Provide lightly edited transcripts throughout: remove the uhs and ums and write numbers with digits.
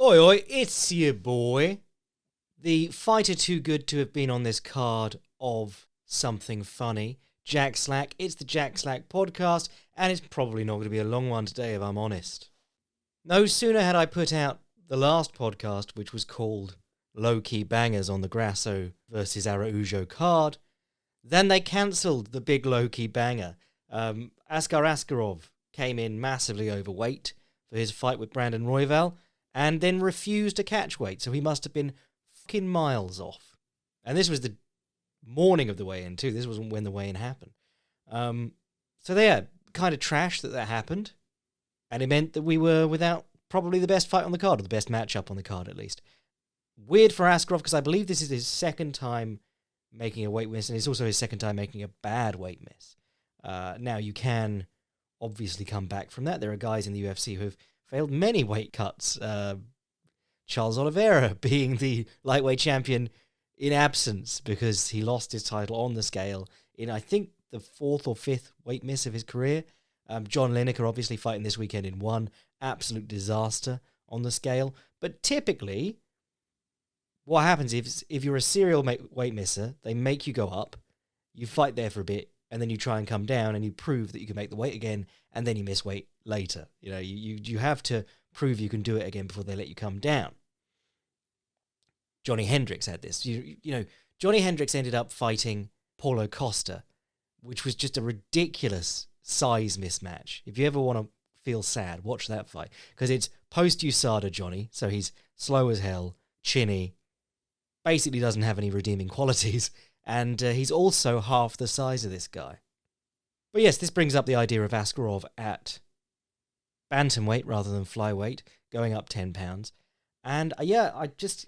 Oi, oi, it's your boy. The fighter too good to have been on this card of something funny. Jack Slack. It's the Jack Slack podcast, and it's probably not going to be a long one today, if I'm honest. No sooner had I put out the last podcast, which was called Low-Key Bangers on the Grasso versus Araujo card, than they cancelled the big low-key banger. Askar Askarov came in massively overweight for his fight with Brandon Royval, and then refused to catch weight, so he must have been fucking miles off. And this was the morning of the weigh-in too. This wasn't when the weigh-in happened. So yeah, kind of trash that happened, and it meant that we were without probably the best fight on the card, or the best matchup on the card at least. Weird for Askarov, because I believe this is his second time making a weight miss, and it's also his second time making a bad weight miss. Now, you can obviously come back from that. There are guys in the UFC who have failed many weight cuts. Charles Oliveira being the lightweight champion in absence because he lost his title on the scale in, I think, the fourth or fifth weight miss of his career. John Lineker obviously fighting this weekend in one. Absolute disaster on the scale. But typically, what happens if you're a serial weight misser, they make you go up, you fight there for a bit, and then you try and come down and you prove that you can make the weight again, and then you miss weight later. You know, you have to prove you can do it again before they let you come down. Johnny Hendricks had this. You know, Johnny Hendricks ended up fighting Paulo Costa, which was just a ridiculous size mismatch. If you ever want to feel sad, watch that fight, because it's post-USADA Johnny, so he's slow as hell, chinny, basically doesn't have any redeeming qualities, and he's also half the size of this guy. But yes, this brings up the idea of Askarov at bantamweight rather than flyweight, going up 10 pounds. And I just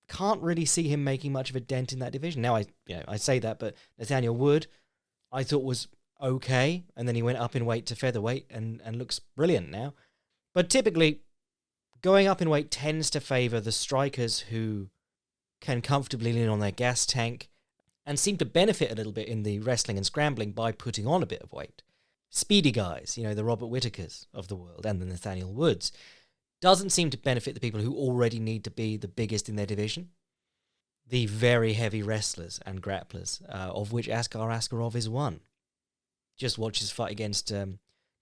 can't really see him making much of a dent in that division. Now, I say that, but Nathaniel Wood, I thought was okay, and then he went up in weight to featherweight and looks brilliant now. But typically, going up in weight tends to favour the strikers who can comfortably lean on their gas tank and seem to benefit a little bit in the wrestling and scrambling by putting on a bit of weight. Speedy guys, the Robert Whittakers of the world and the Nathaniel Woods, doesn't seem to benefit the people who already need to be the biggest in their division. The very heavy wrestlers and grapplers, of which Askar Askarov is one. Just watch his fight against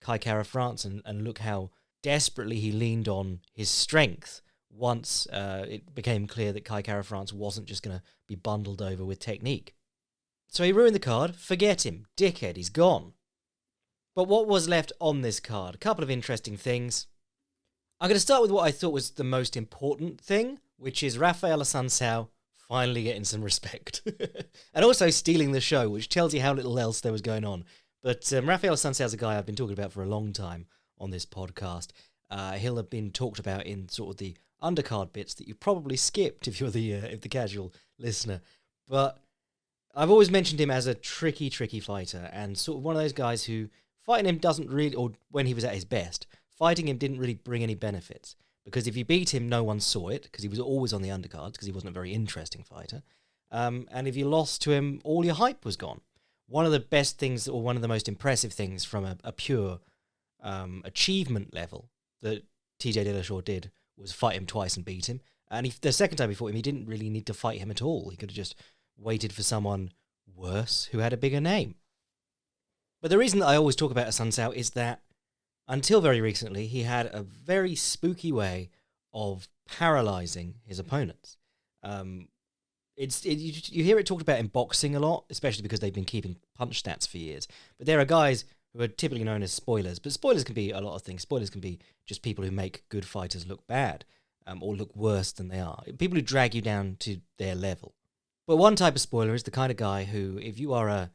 Kai Kara-France and look how desperately he leaned on his strength once it became clear that Kai Kara-France wasn't just going to be bundled over with technique. So he ruined the card. Forget him. Dickhead, he's gone. But what was left on this card? A couple of interesting things. I'm going to start with what I thought was the most important thing, which is Rafael Assuncao finally getting some respect. And also stealing the show, which tells you how little else there was going on. But Rafael Assuncao is a guy I've been talking about for a long time on this podcast. He'll have been talked about in sort of the undercard bits that you probably skipped if you're the casual listener. But I've always mentioned him as a tricky fighter, and sort of one of those guys who fighting him doesn't really, or when he was at his best, fighting him didn't really bring any benefits. Because if you beat him, no one saw it, because he was always on the undercards, because he wasn't a very interesting fighter. And if you lost to him, all your hype was gone. One of the best things, or one of the most impressive things from a pure achievement level that TJ Dillashaw did was fight him twice and beat him. And the second time he fought him, he didn't really need to fight him at all. He could have just waited for someone worse who had a bigger name. But the reason that I always talk about Assuncao is that until very recently, he had a very spooky way of paralyzing his opponents. You hear it talked about in boxing a lot, especially because they've been keeping punch stats for years. But there are guys who are typically known as spoilers. But spoilers can be a lot of things. Spoilers can be just people who make good fighters look bad, or look worse than they are. People who drag you down to their level. But one type of spoiler is the kind of guy who, if you are a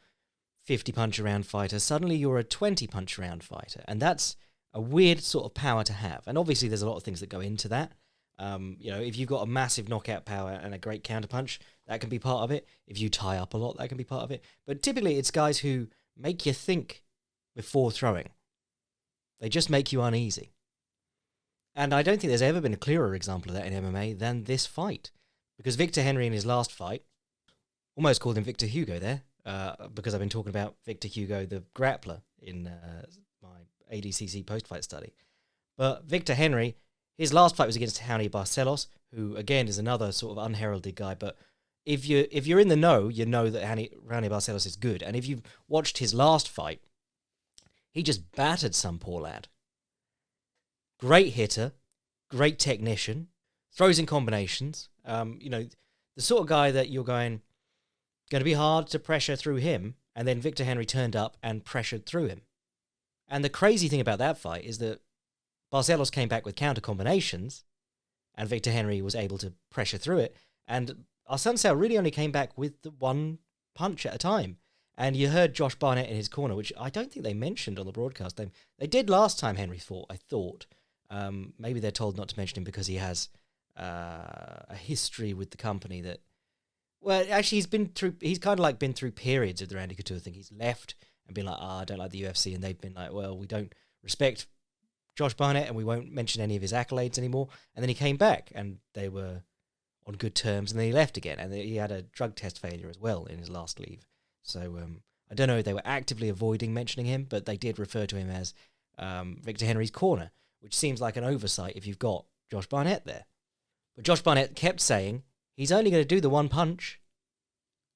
50 punch around fighter, suddenly you're a 20 punch around fighter. And that's a weird sort of power to have. And obviously there's a lot of things that go into that. If you've got a massive knockout power and a great counterpunch, that can be part of it. If you tie up a lot, that can be part of it. But typically it's guys who make you think before throwing. They just make you uneasy. And I don't think there's ever been a clearer example of that in MMA than this fight. Because Victor Henry in his last fight, almost called him Victor Hugo there, because I've been talking about Victor Hugo, the grappler, in my ADCC post-fight study. But Victor Henry, His last fight was against Raoni Barcelos, who again is another sort of unheralded guy. But if you're in the know, you know that Raoni Barcelos is good. And if you've watched his last fight, he just battered some poor lad. Great hitter, great technician, throws in combinations. The sort of guy that you're going to be hard to pressure through him. And then Victor Henry turned up and pressured through him. And the crazy thing about that fight is that Barcelos came back with counter combinations, and Victor Henry was able to pressure through it. And Assuncao really only came back with the one punch at a time. And you heard Josh Barnett in his corner, which I don't think they mentioned on the broadcast. They did last time Henry fought, I thought. Maybe they're told not to mention him because he has a history with the company that... Well, actually, he's kind of like been through periods of the Randy Couture thing. He's left and been like, I don't like the UFC. And they've been like, well, we don't respect Josh Barnett and we won't mention any of his accolades anymore. And then he came back and they were on good terms, and then he left again. And he had a drug test failure as well in his last leave. So I don't know if they were actively avoiding mentioning him, but they did refer to him as Victor Henry's corner, which seems like an oversight if you've got Josh Barnett there. But Josh Barnett kept saying he's only going to do the one punch.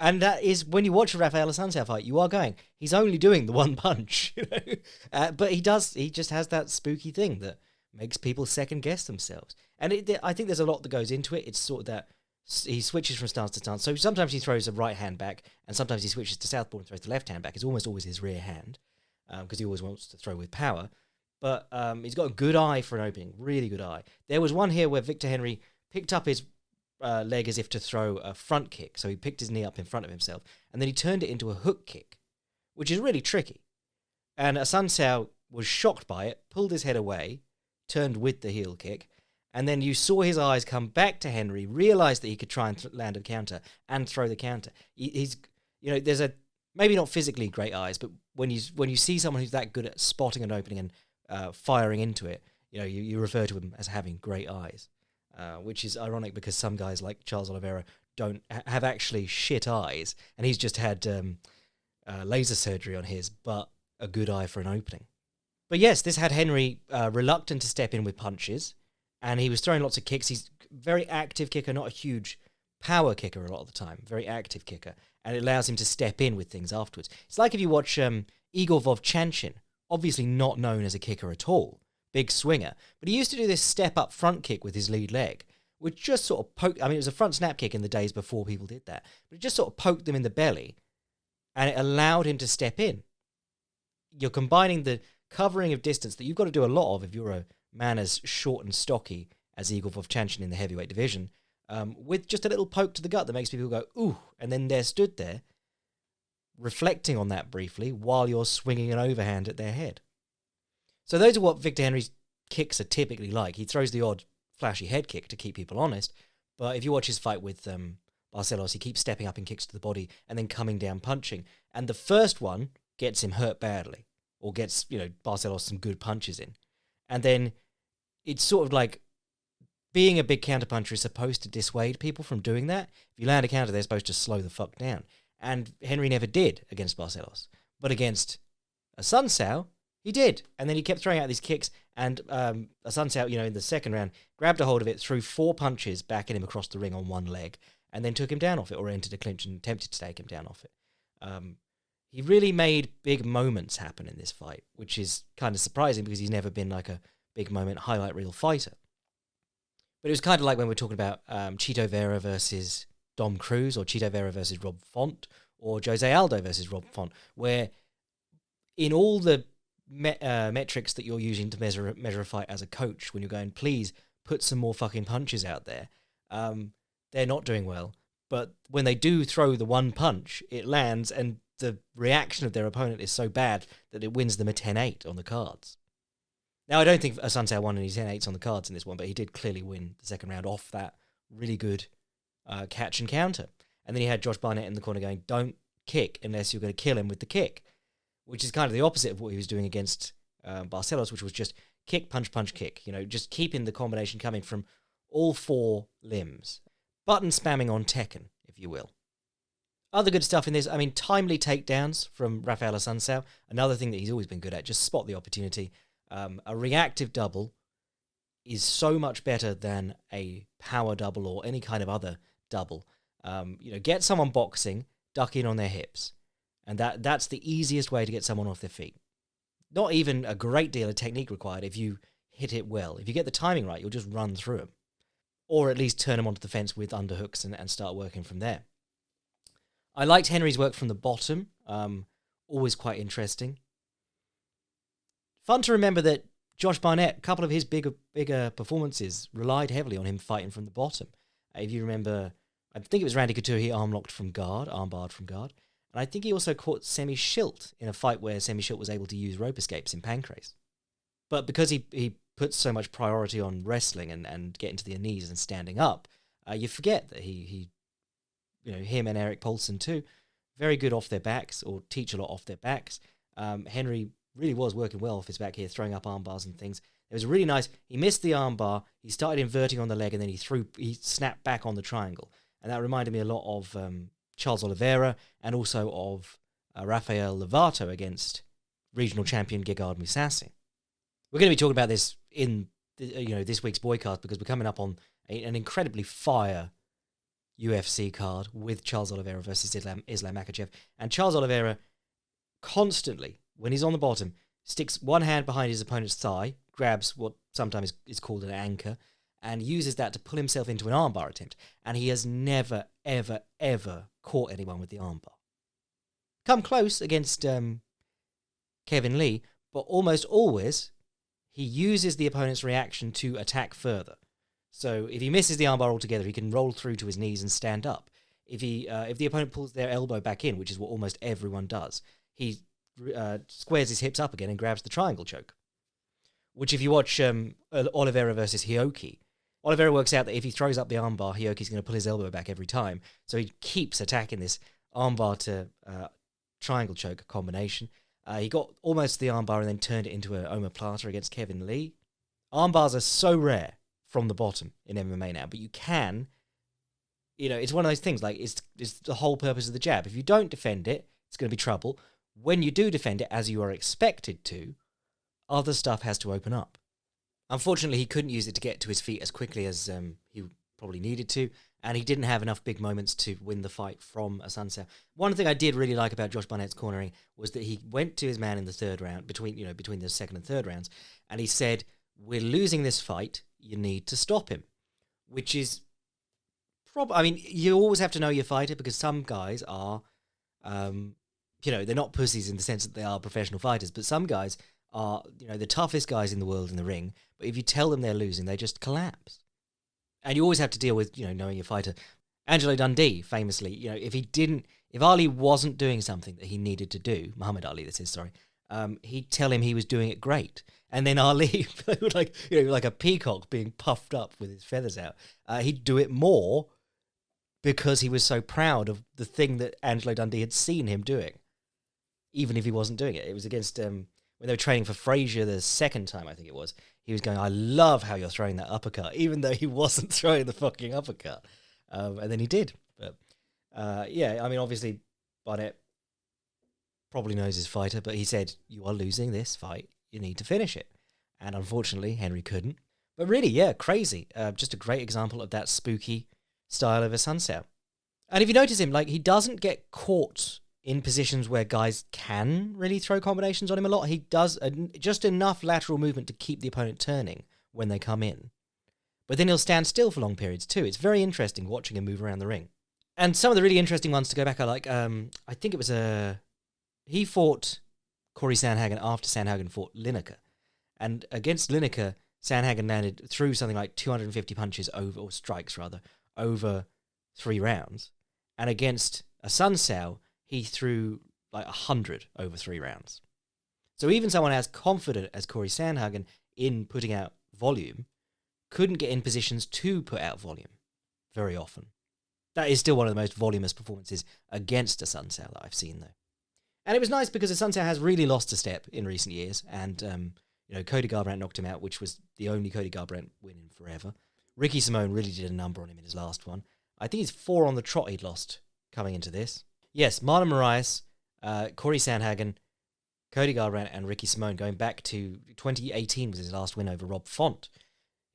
And that is, when you watch a Rafael Assuncao fight, you are going, he's only doing the one punch. But he just has that spooky thing that makes people second guess themselves. And I think there's a lot that goes into it. It's sort of that he switches from stance to stance. So sometimes he throws a right hand back, and sometimes he switches to southpaw and throws the left hand back. It's almost always his rear hand, because he always wants to throw with power. But he's got a good eye for an opening, really good eye. There was one here where Victor Henry picked up his leg as if to throw a front kick. So he picked his knee up in front of himself, and then he turned it into a hook kick, which is really tricky. And Assuncao was shocked by it, pulled his head away, turned with the heel kick, and then you saw his eyes come back to Henry, realised that he could try and land a counter and throw the counter. He's, there's maybe not physically great eyes, but when you see someone who's that good at spotting an opening and firing into it, you refer to him as having great eyes. Which is ironic because some guys like Charles Oliveira don't have actually shit eyes, and he's just had laser surgery on his, but a good eye for an opening. But yes, this had Henry reluctant to step in with punches, and he was throwing lots of kicks. He's a very active kicker, not a huge power kicker a lot of the time, very active kicker, and it allows him to step in with things afterwards. It's like if you watch Igor Vovchanchin, obviously not known as a kicker at all, big swinger, but he used to do this step-up front kick with his lead leg, which just sort of poked... I mean, it was a front snap kick in the days before people did that, but it just sort of poked them in the belly, and it allowed him to step in. You're combining the covering of distance that you've got to do a lot of if you're a man as short and stocky as Igor Vovchanchin in the heavyweight division, with just a little poke to the gut that makes people go, ooh, and then they're stood there, reflecting on that briefly while you're swinging an overhand at their head. So those are what Victor Henry's kicks are typically like. He throws the odd flashy head kick to keep people honest, but if you watch his fight with Barcelos, he keeps stepping up in kicks to the body and then coming down punching. And the first one gets him hurt badly, or gets, Barcelos some good punches in. And then it's sort of like being a big counterpuncher is supposed to dissuade people from doing that. If you land a counter, they're supposed to slow the fuck down. And Henry never did against Barcelos. But against Assuncao, he did. And then he kept throwing out these kicks, and Assuncao, in the second round, grabbed a hold of it, threw 4 punches back at him across the ring on one leg, and then took him down off it, or entered a clinch and attempted to take him down off it. He really made big moments happen in this fight, which is kind of surprising because he's never been like a big moment highlight reel fighter. But it was kind of like when we're talking about Chito Vera versus Dom Cruz, or Chito Vera versus Rob Font, or Jose Aldo versus Rob Font, where in all the metrics that you're using to measure a fight as a coach, when you're going, please put some more fucking punches out there, they're not doing well. But when they do throw the one punch, it lands, and the reaction of their opponent is so bad that it wins them a 10-8 on the cards. Now, I don't think Assuncao won any 10-8s on the cards in this one, but he did clearly win the second round off that really good catch and counter. And then he had Josh Barnett in the corner going, don't kick unless you're going to kill him with the kick, which is kind of the opposite of what he was doing against Barcelos, which was just kick, punch, punch, kick. Just keeping the combination coming from all 4 limbs. Button spamming on Tekken, if you will. Other good stuff in this, timely takedowns from Rafael Assuncao, another thing that he's always been good at, just spot the opportunity. A reactive double, is so much better than a power double or any kind of other double. Get someone boxing, duck in on their hips. And that's the easiest way to get someone off their feet. Not even a great deal of technique required if you hit it well. If you get the timing right, you'll just run through them. Or at least turn them onto the fence with underhooks and start working from there. I liked Henry's work from the bottom. Always quite interesting. Fun to remember that Josh Barnett, a couple of his bigger performances relied heavily on him fighting from the bottom. If you remember, I think it was Randy Couture, he armbarred from guard. And I think he also caught Semi Schilt in a fight where Semi Schilt was able to use rope escapes in Pancrase. But because he put so much priority on wrestling and getting to the knees and standing up, you forget that he him and Eric Paulson too, very good off their backs, or teach a lot off their backs. Henry really was working well off his back here, throwing up arm bars and things. It was really nice. He missed the arm bar, he started inverting on the leg, and then he snapped back on the triangle. And that reminded me a lot of Charles Oliveira and also of Rafael Lovato against regional champion Gegard Mousasi. We're going to be talking about this in this week's Boycast because we're coming up on an incredibly fire UFC card with Charles Oliveira versus Islam Makhachev. And Charles Oliveira constantly, when he's on the bottom, sticks one hand behind his opponent's thigh, grabs what sometimes is called an anchor, and uses that to pull himself into an armbar attempt. And he has never, ever, ever caught anyone with the armbar. Come close against Kevin Lee, but almost always he uses the opponent's reaction to attack further. So if he misses the armbar altogether, he can roll through to his knees and stand up. If the opponent pulls their elbow back in, which is what almost everyone does, he squares his hips up again and grabs the triangle choke. Which if you watch Oliveira versus Hioki, Oliveira works out that if he throws up the armbar, Hioki's going to pull his elbow back every time. So he keeps attacking this armbar to triangle choke combination. He got almost the armbar and then turned it into an omoplata against Kevin Lee. Armbars are so rare from the bottom in MMA now, but you can, it's one of those things, like it's the whole purpose of the jab. If you don't defend it, it's going to be trouble. When you do defend it, as you are expected to, other stuff has to open up. Unfortunately, he couldn't use it to get to his feet as quickly as he probably needed to, and he didn't have enough big moments to win the fight from Assuncao. One thing I did really like about Josh Barnett's cornering was that he went to his man in the third round, between the second and third rounds, and he said, "We're losing this fight, you need to stop him," which is you always have to know your fighter, because some guys are, they're not pussies in the sense that they are professional fighters, but some guys are, the toughest guys in the world in the ring, but if you tell them they're losing, they just collapse. And you always have to deal with, knowing your fighter. Angelo Dundee, famously, if Ali wasn't doing something that he needed to do, Muhammad Ali, he'd tell him he was doing it great. And then Ali, like a peacock being puffed up with his feathers out, he'd do it more because he was so proud of the thing that Angelo Dundee had seen him doing, even if he wasn't doing it. It was against, when they were training for Frazier the second time, I think it was, he was going, "I love how you're throwing that uppercut," even though he wasn't throwing the fucking uppercut. And then he did. But, obviously, Barnett probably knows his fighter, but he said, "You are losing this fight. You need to finish it." And unfortunately, Henry couldn't. But really, yeah, crazy. Just a great example of that spooky style of Assuncao. And if you notice him, he doesn't get caught in positions where guys can really throw combinations on him a lot. He does just enough lateral movement to keep the opponent turning when they come in. But then he'll stand still for long periods too. It's very interesting watching him move around the ring. And some of the really interesting ones to go back are I think it was he fought Corey Sandhagen after Sandhagen fought Lineker. And against Lineker, Sandhagen landed through something like 250 punches or strikes over 3 rounds. And against Assuncao, he threw 100 over 3 rounds. So even someone as confident as Corey Sandhagen in putting out volume couldn't get in positions to put out volume very often. That is still one of the most voluminous performances against Assuncao that I've seen, though. And it was nice because Assuncao has really lost a step in recent years, and Cody Garbrandt knocked him out, which was the only Cody Garbrandt win in forever. Ricky Simone really did a number on him in his last one. I think he's 4 on the trot he'd lost coming into this. Yes, Marlon Moraes, Corey Sandhagen, Cody Garbrandt, and Ricky Simone, going back to 2018 was his last win over Rob Font.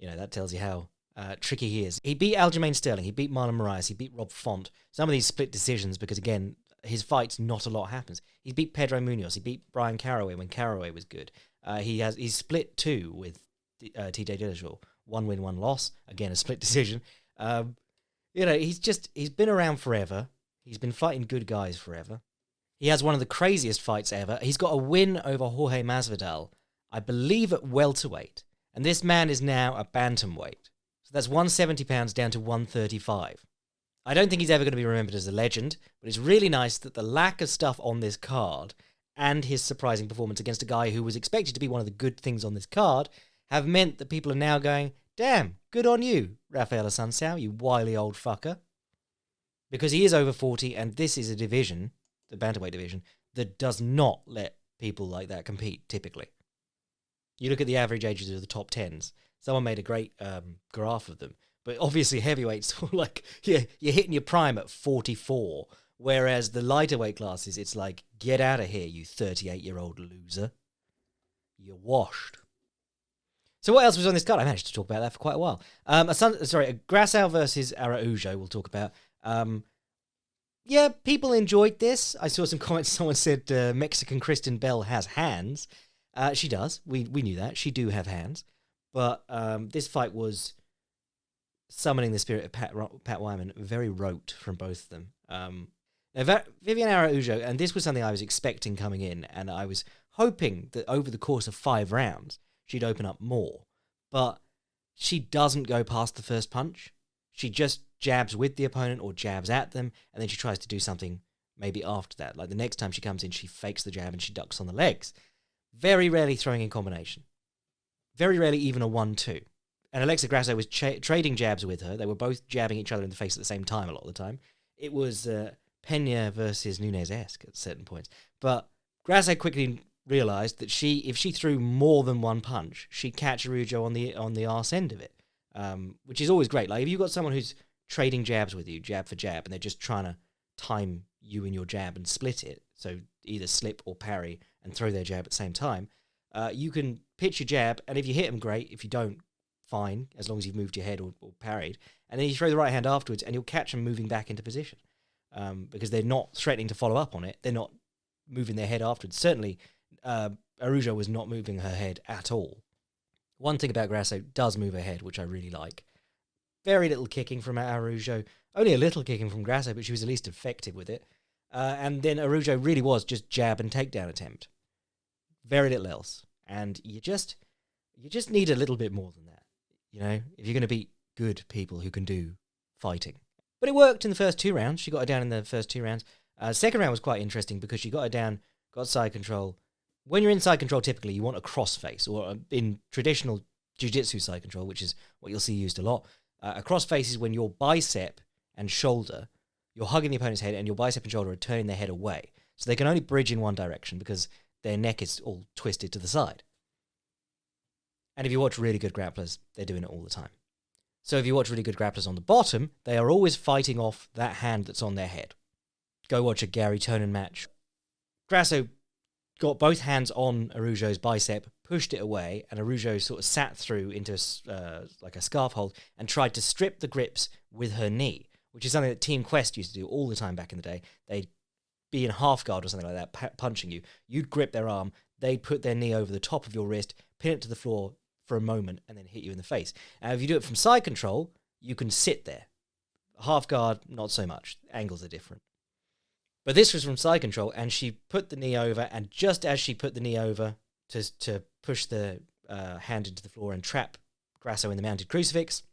That tells you how tricky he is. He beat Aljamain Sterling. He beat Marlon Moraes. He beat Rob Font. Some of these split decisions because, again, his fights, not a lot happens. He beat Pedro Munoz. He beat Brian Caraway when Caraway was good. He's split 2 with TJ Dillashaw. 1 win, 1 loss. Again, a split decision. He's been around forever. He's been fighting good guys forever. He has one of the craziest fights ever. He's got a win over Jorge Masvidal, I believe at welterweight. And this man is now a bantamweight. So that's 170 pounds down to 135. I don't think he's ever going to be remembered as a legend, but it's really nice that the lack of stuff on this card and his surprising performance against a guy who was expected to be one of the good things on this card have meant that people are now going, damn, good on you, Rafael Assuncao, you wily old fucker. Because he is over 40, and this is a division, the bantamweight division, that does not let people like that compete, typically. You look at the average ages of the top 10s. Someone made a great graph of them. But obviously heavyweights, you're hitting your prime at 44, whereas the lighter weight classes, it's like, get out of here, you 38-year-old loser. You're washed. So what else was on this card? I managed to talk about that for quite a while. Grasso versus Araujo we'll talk about. People enjoyed this. I saw some comments. Someone said Mexican Kristen Bell has hands. She does. We knew that. She do have hands. But this fight was summoning the spirit of Pat Wyman, very rote from both of them. Now, Viviane Araujo, and this was something I was expecting coming in, and I was hoping that over the course of 5 rounds, she'd open up more. But she doesn't go past the first punch. She just jabs with the opponent or jabs at them, and then she tries to do something maybe after that. Like the next time she comes in, she fakes the jab and she ducks on the legs. Very rarely throwing in combination. Very rarely even a 1-2. And Alexa Grasso was trading jabs with her. They were both jabbing each other in the face at the same time a lot of the time. It was Pena versus Nunes-esque at certain points. But Grasso quickly realised that if she threw more than one punch, she'd catch Araujo on the arse end of it, which is always great. Like if you've got someone who's trading jabs with you, jab for jab, and they're just trying to time you in your jab and split it, so either slip or parry and throw their jab at the same time, you can pitch your jab, and if you hit them, great. If you don't, fine, as long as you've moved your head or parried. And then you throw the right hand afterwards, and you'll catch them moving back into position because they're not threatening to follow up on it. They're not moving their head afterwards. Certainly, Araujo was not moving her head at all. One thing about Grasso does move her head, which I really like. Very little kicking from Araujo. Only a little kicking from Grasso, but she was at least effective with it. And then Araujo really was just jab and takedown attempt. Very little else. And you just need a little bit more than that. If you're going to beat good people who can do fighting. But it worked in the first 2 rounds. She got her down in the first 2 rounds. Second round was quite interesting because she got her down, got side control. When you're in side control, typically you want a crossface, or in traditional jiu-jitsu side control, which is what you'll see used a lot. A crossface is when your bicep and shoulder, you're hugging the opponent's head and your bicep and shoulder are turning their head away. So they can only bridge in one direction because their neck is all twisted to the side. And if you watch really good grapplers, they're doing it all the time. So if you watch really good grapplers on the bottom, they are always fighting off that hand that's on their head. Go watch a Gary Tonin match. Grasso got both hands on Araujo's bicep, pushed it away, and Araujo sort of sat through into like a scarf hold and tried to strip the grips with her knee, which is something that Team Quest used to do all the time back in the day. They'd be in half guard or something like that, punching you. You'd grip their arm, they'd put their knee over the top of your wrist, pin it to the floor for a moment, and then hit you in the face. Now, if you do it from side control, you can sit there. Half guard, not so much. Angles are different. But this was from side control, and she put the knee over, and just as she put the knee over to push the hand into the floor and trap Grasso in the mounted crucifix,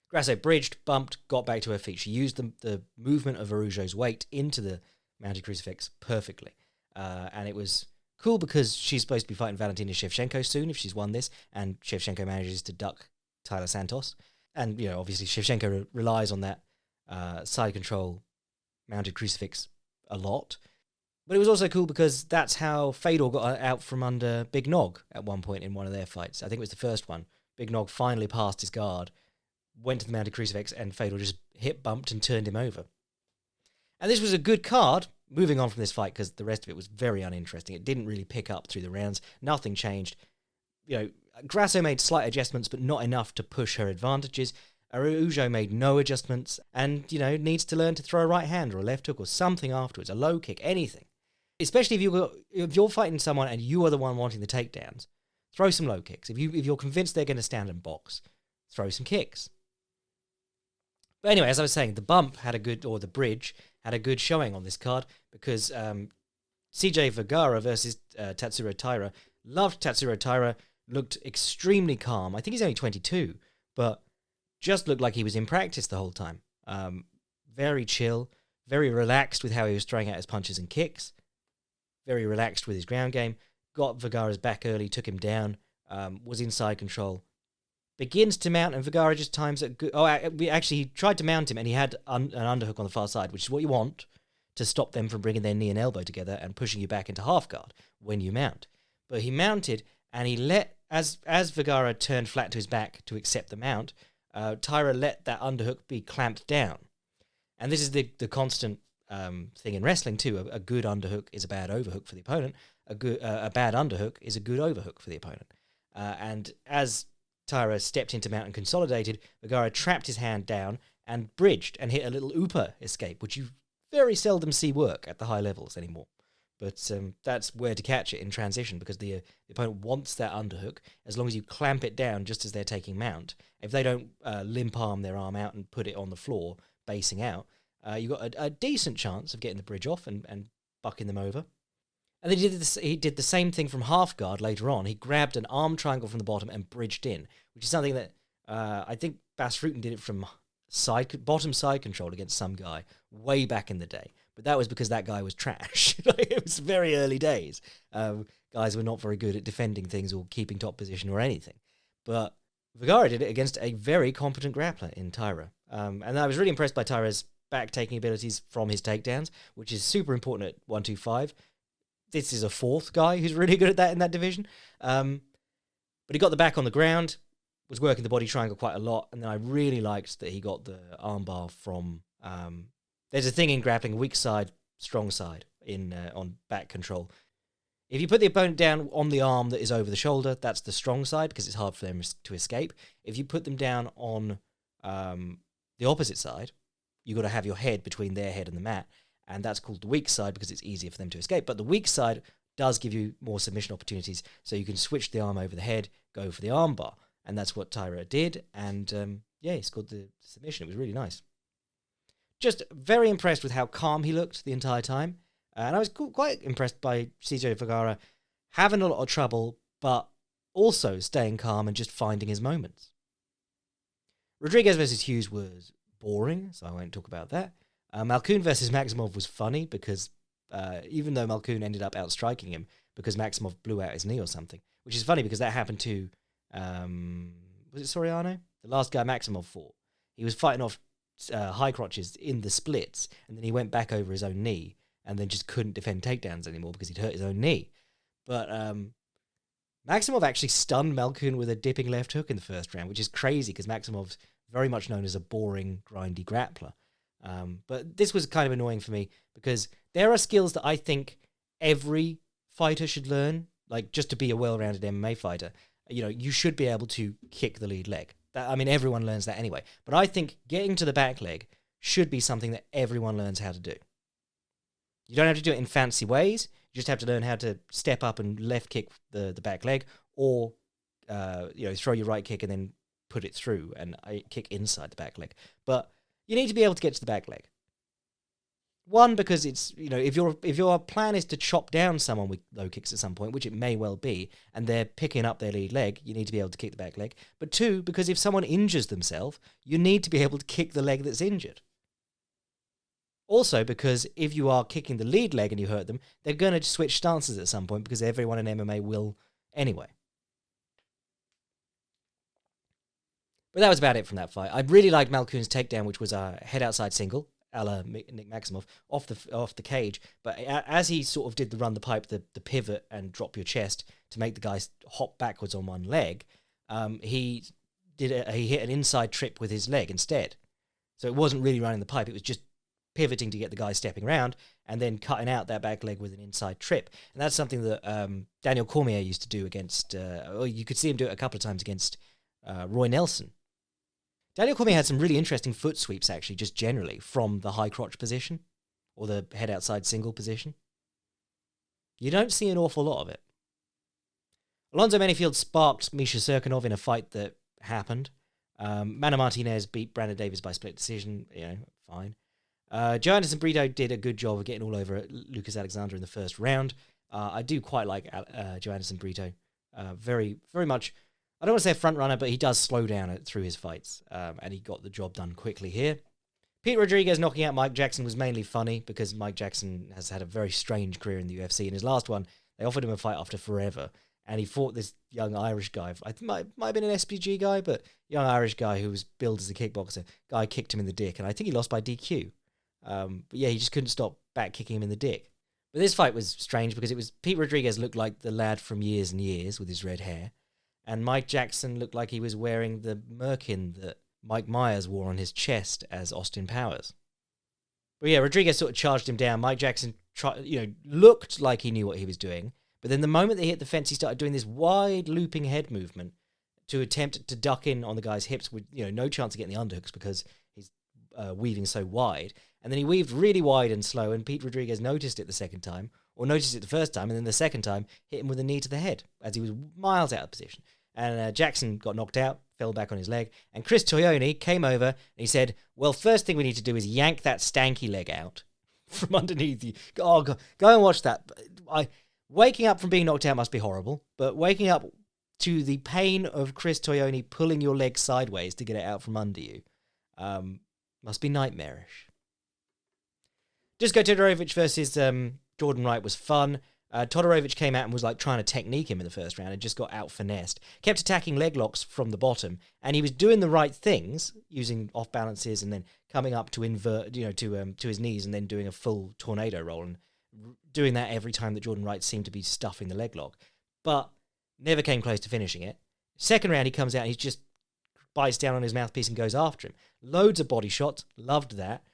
Grasso bridged, bumped, got back to her feet. She used the movement of Araujo's weight into the mounted crucifix perfectly. And it was cool because she's supposed to be fighting Valentina Shevchenko soon if she's won this, and Shevchenko manages to duck Tyler Santos. And, obviously Shevchenko relies on that side control mounted crucifix a lot. But it was also cool because that's how Fedor got out from under Big Nog at one point in one of their fights. I think it was the first one. Big Nog finally passed his guard, went to the mounted crucifix, and Fedor just hip bumped and turned him over. And this was a good card, moving on from this fight, because the rest of it was very uninteresting. It didn't really pick up through the rounds. Nothing changed. Grasso made slight adjustments, but not enough to push her advantages. Araujo made no adjustments and, needs to learn to throw a right hand or a left hook or something afterwards, a low kick, anything. Especially if you're fighting someone and you are the one wanting the takedowns, throw some low kicks. If you're convinced they're going to stand and box, throw some kicks. But anyway, as I was saying, the bridge had a good showing on this card because CJ Vergara versus Tatsuro Taira. Loved Tatsuro Taira, looked extremely calm. I think he's only 22, but just looked like he was in practice the whole time. Very chill, very relaxed with how he was throwing out his punches and kicks, very relaxed with his ground game, got Vergara's back early, took him down, was inside control. Begins to mount, and Vergara just times it good. He tried to mount him, and he had an underhook on the far side, which is what you want to stop them from bringing their knee and elbow together and pushing you back into half guard when you mount. But he mounted, and he let, as Vergara turned flat to his back to accept the mount, Taira let that underhook be clamped down. And this is the constant thing in wrestling too. A good underhook is a bad overhook for the opponent. A bad underhook is a good overhook for the opponent. And as Taira stepped into mount and consolidated, Vergara trapped his hand down and bridged and hit a little Upa escape, which you very seldom see work at the high levels anymore. But that's where to catch it in transition, because the opponent wants that underhook as long as you clamp it down just as they're taking mount. If they don't limp arm their arm out and put it on the floor, basing out, you've got a decent chance of getting the bridge off and bucking them over. And then he did the same thing from half guard later on. He grabbed an arm triangle from the bottom and bridged in, which is something that I think Bas Rutten did it from bottom side control against some guy way back in the day. But that was because that guy was trash. It was very early days. Guys were not very good at defending things or keeping top position or anything. But Vergara did it against a very competent grappler in Taira. And I was really impressed by Taira's back-taking abilities from his takedowns, which is super important at 125. This is a fourth guy who's really good at that in that division. But he got the back on the ground, was working the body triangle quite a lot, and then I really liked that he got the armbar from... there's a thing in grappling, weak side, strong side, on back control. If you put the opponent down on the arm that is over the shoulder, that's the strong side, because it's hard for them to escape. If you put them down on the opposite side, you've got to have your head between their head and the mat, and that's called the weak side because it's easier for them to escape. But the weak side does give you more submission opportunities, so you can switch the arm over the head, go for the arm bar, and that's what Taira did, and he scored the submission. It was really nice. Just very impressed with how calm he looked the entire time, and I was quite impressed by CJ Vergara having a lot of trouble, but also staying calm and just finding his moments. Rodriguez versus Hughes was boring, so I won't talk about that. Malkoun versus Maximov was funny because even though Malkoun ended up outstriking him because Maximov blew out his knee or something, which is funny because that happened to, was it Soriano? The last guy Maximov fought. He was fighting off high crotches in the splits, and then he went back over his own knee and then just couldn't defend takedowns anymore because he'd hurt his own knee. But Maximov actually stunned Malkoun with a dipping left hook in the first round, which is crazy because Maximov's very much known as a boring, grindy grappler. But this was kind of annoying for me because there are skills that I think every fighter should learn, like just to be a well-rounded MMA fighter. You should be able to kick the lead leg. Everyone learns that anyway. But I think getting to the back leg should be something that everyone learns how to do. You don't have to do it in fancy ways. You just have to learn how to step up and left kick the back leg, or throw your right kick and then put it through and kick inside the back leg. But you need to be able to get to the back leg. One, because it's, if your plan is to chop down someone with low kicks at some point, which it may well be, and they're picking up their lead leg, you need to be able to kick the back leg. But two, because if someone injures themselves, you need to be able to kick the leg that's injured. Also, because if you are kicking the lead leg and you hurt them, they're going to switch stances at some point because everyone in MMA will anyway. But that was about it from that fight. I really liked Malkoun's takedown, which was a head outside single, a la Nick Maximov, off the cage. But as he sort of did the run the pipe, the pivot and drop your chest to make the guy hop backwards on one leg, he hit an inside trip with his leg instead. So it wasn't really running the pipe, it was just pivoting to get the guy stepping around, and then cutting out that back leg with an inside trip. And that's something that Daniel Cormier used to do against, or you could see him do it a couple of times against Roy Nelson. Daniel Cormier had some really interesting foot sweeps, actually, just generally, from the high crotch position, or the head outside single position. You don't see an awful lot of it. Alonzo Menifield sparked Misha Serkinov in a fight that happened. Mana Martinez beat Brandon Davis by split decision. Fine. Joe Anderson Brito did a good job of getting all over Lucas Alexander in the first round. I do quite like Joe Anderson Brito. Very, very much, I don't want to say a front runner, but he does slow down through his fights. And he got the job done quickly here. Pete Rodriguez knocking out Mike Jackson was mainly funny because Mike Jackson has had a very strange career in the UFC. In his last one, they offered him a fight after forever. And he fought this young Irish guy. I think might have been an SPG guy, but young Irish guy who was billed as a kickboxer. Guy kicked him in the dick, and I think he lost by DQ. But yeah, he just couldn't stop back kicking him in the dick. But this fight was strange because it was Pete Rodriguez looked like the lad from Years and Years with his red hair, and Mike Jackson looked like he was wearing the merkin that Mike Myers wore on his chest as Austin Powers. But yeah, Rodriguez sort of charged him down. Mike Jackson looked like he knew what he was doing. But then the moment they hit the fence, he started doing this wide looping head movement to attempt to duck in on the guy's hips with no chance of getting the underhooks because he's weaving so wide. And then he weaved really wide and slow, and Pete Rodriguez noticed it the second time, or noticed it the first time, and then the second time hit him with a knee to the head as he was miles out of position. And Jackson got knocked out, fell back on his leg, and Chris Tognoni came over and he said, well, first thing we need to do is yank that stanky leg out from underneath you. Oh, go and watch that. Waking up from being knocked out must be horrible, but waking up to the pain of Chris Tognoni pulling your leg sideways to get it out from under you must be nightmarish. Dusko Todorovic versus Jordan Wright was fun. Todorovic came out and was trying to technique him in the first round and just got out finessed. Kept attacking leg locks from the bottom, and he was doing the right things, using off balances and then coming up to invert, to his knees and then doing a full tornado roll and doing that every time that Jordan Wright seemed to be stuffing the leg lock, but never came close to finishing it. Second round, he comes out and he just bites down on his mouthpiece and goes after him. Loads of body shots, loved that.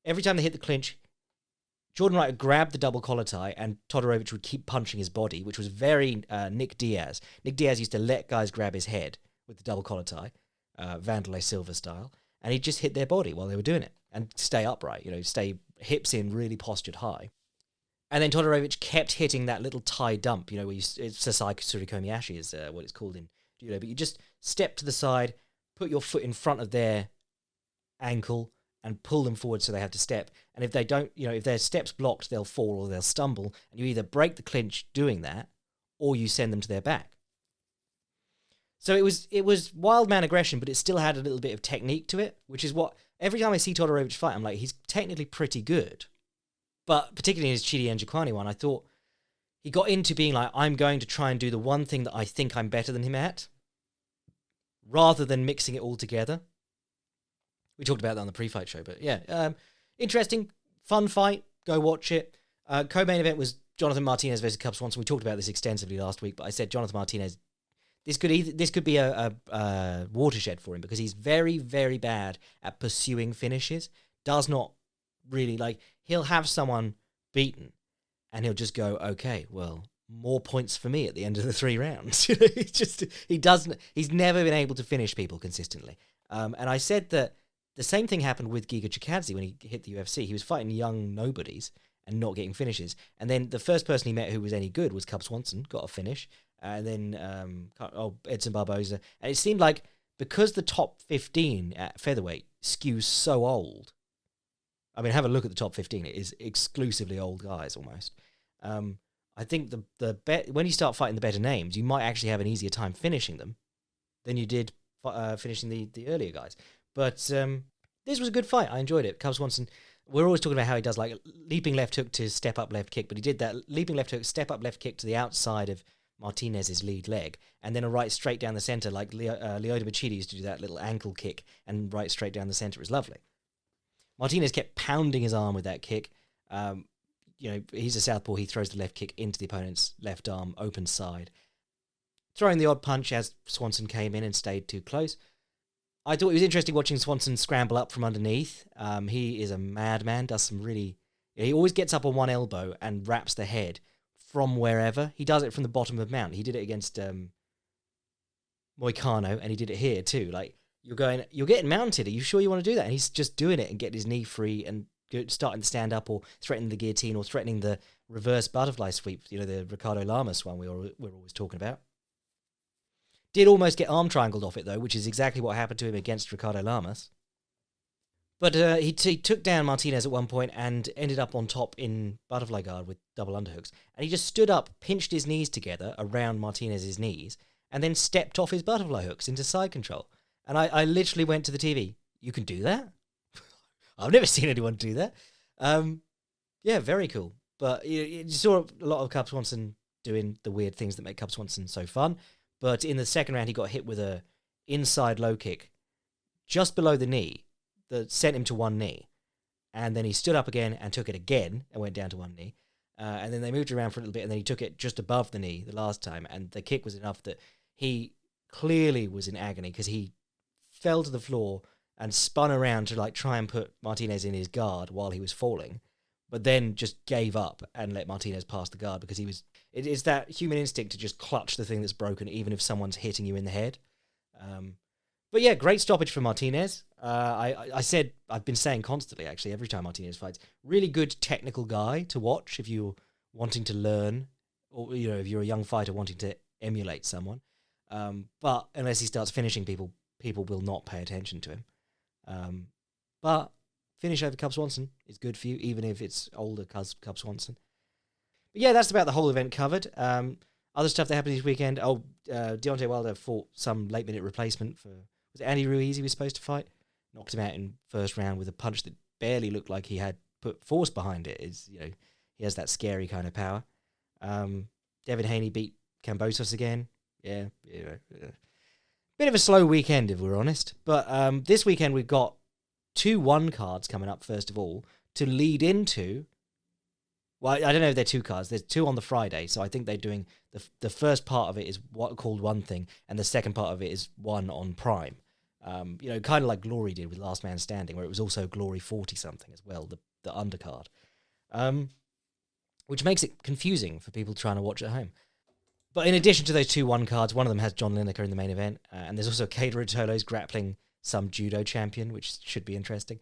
Every time they hit the clinch, Jordan Wright would grab the double collar tie and Todorovic would keep punching his body, which was very Nick Diaz. Nick Diaz used to let guys grab his head with the double collar tie, Vanderlei Silva style, and he'd just hit their body while they were doing it and stay upright, stay hips in, really postured high. And then Todorovic kept hitting that little tie dump, where Sasai Surikomiyashi is what it's called in judo. But you just step to the side, put your foot in front of their ankle, and pull them forward so they have to step. And if they don't, if their step's blocked, they'll fall or they'll stumble. And you either break the clinch doing that, or you send them to their back. So it was wild man aggression, but it still had a little bit of technique to it, which is what every time I see Todorovic fight, I'm like, he's technically pretty good. But particularly in his Chidi Njokwani one, I thought he got into being like, I'm going to try and do the one thing that I think I'm better than him at, rather than mixing it all together. We talked about that on the pre-fight show, but yeah. Interesting, fun fight. Go watch it. Co-main event was Jonathan Martinez versus Cub Swanson. We talked about this extensively last week, but I said Jonathan Martinez, this could be a watershed for him because he's very, very bad at pursuing finishes. Does not really he'll have someone beaten and he'll just go, okay, well, more points for me at the end of the 3 rounds. He's never been able to finish people consistently. And I said that the same thing happened with Giga Chikadze when he hit the UFC. He was fighting young nobodies and not getting finishes. And then the first person he met who was any good was Cub Swanson, got a finish. And then Edson Barboza. And it seemed like because the top 15 at featherweight skews so old, I mean, have a look at the top 15. It is exclusively old guys almost. I think when you start fighting the better names, you might actually have an easier time finishing them than you did finishing the earlier guys. But this was a good fight. I enjoyed it. Cub Swanson, we're always talking about how he does leaping left hook to step up left kick, but he did that leaping left hook, step up left kick to the outside of Martinez's lead leg, and then a right straight down the center, like Lyoto Machida used to do that little ankle kick, and right straight down the center. It was lovely. Martinez kept pounding his arm with that kick. He's a southpaw. He throws the left kick into the opponent's left arm, open side. Throwing the odd punch as Swanson came in and stayed too close. I thought it was interesting watching Swanson scramble up from underneath. He is a madman, does some really... He always gets up on one elbow and wraps the head from wherever. He does it from the bottom of the mountain. He did it against Moicano, and he did it here too. Like, you're getting mounted. Are you sure you want to do that? And he's just doing it and getting his knee free and starting to stand up or threatening the guillotine or threatening the reverse butterfly sweep, the Ricardo Lamas one we're always talking about. Did almost get arm triangled off it, though, which is exactly what happened to him against Ricardo Lamas. But he took down Martinez at one point and ended up on top in butterfly guard with double underhooks. And he just stood up, pinched his knees together around Martinez's knees, and then stepped off his butterfly hooks into side control. And I literally went to the TV. You can do that? I've never seen anyone do that. Yeah, very cool. But you saw a lot of Cub Swanson doing the weird things that make Cub Swanson so fun. But in the second round, he got hit with a inside low kick just below the knee that sent him to one knee. And then he stood up again and took it again and went down to one knee. And then they moved around for a little bit, and then he took it just above the knee the last time. And the kick was enough that he clearly was in agony because he fell to the floor and spun around to try and put Martinez in his guard while he was falling, but then just gave up and let Martinez pass the guard because it is that human instinct to just clutch the thing that's broken, even if someone's hitting you in the head. But yeah, great stoppage for Martinez. I said, I've been saying constantly, actually, every time Martinez fights, really good technical guy to watch if you're wanting to learn, or, if you're a young fighter wanting to emulate someone. But unless he starts finishing people will not pay attention to him. But finish over Cub Swanson is good for you, even if it's older Cub Swanson. But yeah, that's about the whole event covered. Other stuff that happened this weekend. Deontay Wilder fought some late-minute replacement for... Was it Andy Ruiz he was supposed to fight? Knocked him out in first round with a punch that barely looked like he had put force behind it. He has that scary kind of power. Devin Haney beat Kambosos again. Yeah. Bit of a slow weekend, if we're honest. But this weekend we've got 2 1 cards coming up, first of all, to lead into... Well, I don't know if they're 2 cards. There's 2 on the Friday, so I think they're doing... The first part of it is what called One Thing, and the second part of it is one on Prime. Kind of like Glory did with Last Man Standing, where it was also Glory 40-something as well, the undercard. Which makes it confusing for people trying to watch at home. But in addition to those 2 1 cards, one of them has John Lineker in the main event, and there's also Cater Ruotolo's grappling some judo champion, which should be interesting.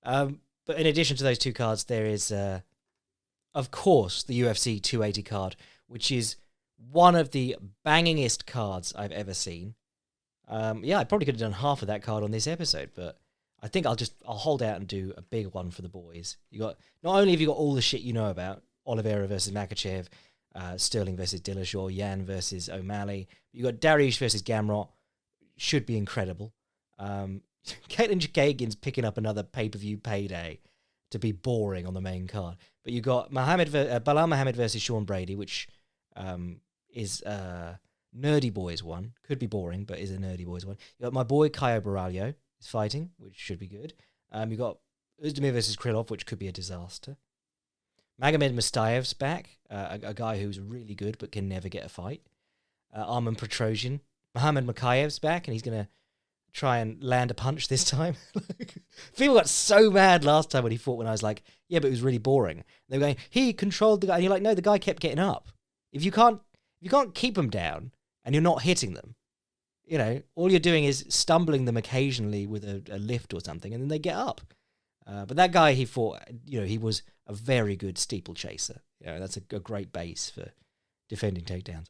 But in addition to those 2 cards, there is, of course, the UFC 280 card, which is one of the bangingest cards I've ever seen. I probably could have done half of that card on this episode, but I think I'll hold out and do a big one for the boys. Not only have you got all the shit you know about, Oliveira versus Makachev, Sterling versus Dillashaw, Yan versus O'Malley. You got Dariush versus Gamrot. Should be incredible. Caitlin Chookagian's picking up another pay-per-view payday to be boring on the main card. But you got Bilal Muhammad versus Sean Brady, which is Nerdy Boys one. Could be boring, but is a Nerdy Boys one. You got my boy Caio Borralho is fighting, which should be good. You got Uzdemir versus Krylov, which could be a disaster. Magomed Mustayev's back, a guy who's really good but can never get a fight. Arman Petrosyan. Muhammad Makayev's back, and he's going to try and land a punch this time. People got so mad last time when he fought when I was like, yeah, but it was really boring. They were going, he controlled the guy. And you're like, no, the guy kept getting up. If you can't keep them down and you're not hitting them, all you're doing is stumbling them occasionally with a lift or something, and then they get up. But that guy he fought, he was a very good steeplechaser. That's a great base for defending takedowns.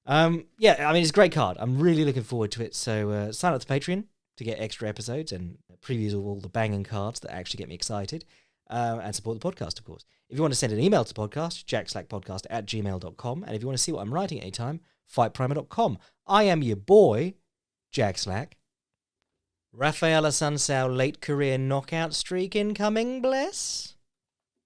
It's a great card. I'm really looking forward to it. So sign up to Patreon to get extra episodes and previews of all the banging cards that actually get me excited. And support the podcast, of course. If you want to send an email to the podcast, jackslackpodcast@gmail.com. And if you want to see what I'm writing anytime, fightprimer.com. I am your boy, Jack Slack. Rafael Assuncao late career knockout streak incoming, bless.